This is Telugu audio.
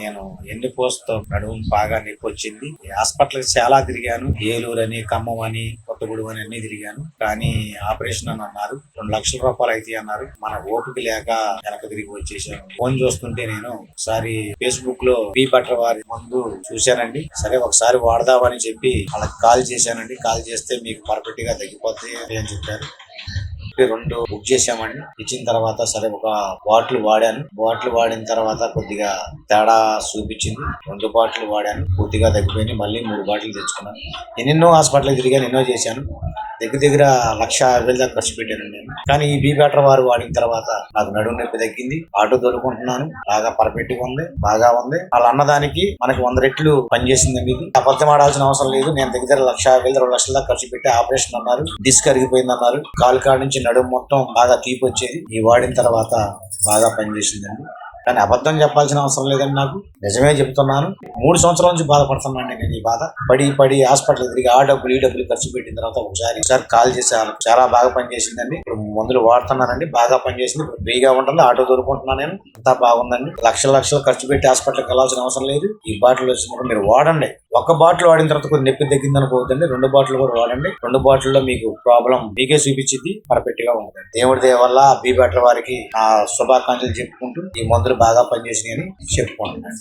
నేను ఎన్నిపోసతో నడుము బాగా నొప్పి వచ్చింది. హాస్పిటల్ చాలా తిరిగాను. ఏలూరు అని, ఖమ్మం అని, కొత్తగూడెం అని అన్ని తిరిగాను. కానీ ఆపరేషన్ అని అన్నారు. 2 లక్షల రూపాయలు అయితే అన్నారు. మన ఓపిక లేక వెనక తిరిగి వచ్చేసాను. ఫోన్ చూస్తుంటే నేను ఒకసారి ఫేస్బుక్ లో బీ బటర్ వారి మందు చూశానండి. సరే ఒకసారి వాడదామని చెప్పి వాళ్ళకి కాల్ చేశానండి. కాల్ చేస్తే మీకు పర్ఫెక్ట్ గా తగ్గిపోతాయి అని చెప్పారు. 2 బుక్ చేసామండి. ఇచ్చిన తర్వాత సరే ఒక బాటిల్ వాడాను. బాటిల్ వాడిన తర్వాత కొద్దిగా తేడా చూపించింది. 2 బాటిల్ వాడాను, పూర్తిగా తగ్గిపోయింది. మళ్ళీ 3 బాటిల్ తెచ్చుకున్నాను. ఎన్నెన్నో హాస్పిటల్ తిరిగాను, ఎన్నో చేశాను. దగ్గర 1,50,000 దాకా ఖర్చు పెట్టాను నేను. కానీ ఈ బీ బెటర్ వారు వాడిన తర్వాత నాకు నడుము నొప్పి తగ్గింది. ఆటో తోలుకుంటున్నాను, బాగా పర్ఫెక్ట్ గా ఉంది, బాగా ఉంది. వాళ్ళు అన్నదానికి మనకి 100 రెట్లు పనిచేసిందండి. ఇది అబద్ధం ఆడాల్సిన అవసరం లేదు. నేను దగ్గర 1,50,000 2 లక్షల దాకా ఖర్చు పెట్టి ఆపరేషన్ అన్నారు. డిస్క్ అరిగిపోయింది అన్నారు. కాలు కాడ నుంచి నడుము మొత్తం బాగా తీపి వచ్చేది. ఈ వాడిన తర్వాత బాగా పనిచేసిందండి. కానీ అబద్ధం చెప్పాల్సిన అవసరం లేదండి. నాకు నిజమే చెప్తున్నాను. 3 సంవత్సరాల నుంచి బాధపడుతున్నాను నేను. ఈ బాధ పడి హాస్పిటల్ తిరిగి ఆ డబ్బులు ఈ డబ్బులు ఖర్చు పెట్టిన తర్వాత ఒకసారి కాల్ చేశాను. చాలా బాగా పనిచేసిందండి. ఇప్పుడు మందులు వాడుతున్నానండి, బాగా పనిచేసింది. ఇప్పుడు ఫ్రీగా ఉంటుంది, ఆటో దొరుకుంటున్నాను నేను. అంతా బాగుందండి. లక్షలు ఖర్చు పెట్టి హాస్పిటల్కి వెళ్ళాల్సిన అవసరం లేదు. ఈ బాటిల్ వచ్చినప్పుడు మీరు వాడండి. 1 బాటిల్ వాడిన తర్వాత కొద్ది నొప్పి తగ్గిందని పోతుంది. 2 బాటిల్ కూడా వాడండి. 2 బాటిల్లో మీకు ప్రాబ్లం మీకే చూపించింది, పర్ఫెక్ట్ గా ఉంటుంది. దేవుడి దయ వల్ల బీ బెటర్ వారికి నా శుభాకాంక్షలు చెప్పుకుంటూ ఈ మందులు బాగా పనిచేసినాయని చెప్పుకుంటున్నాను.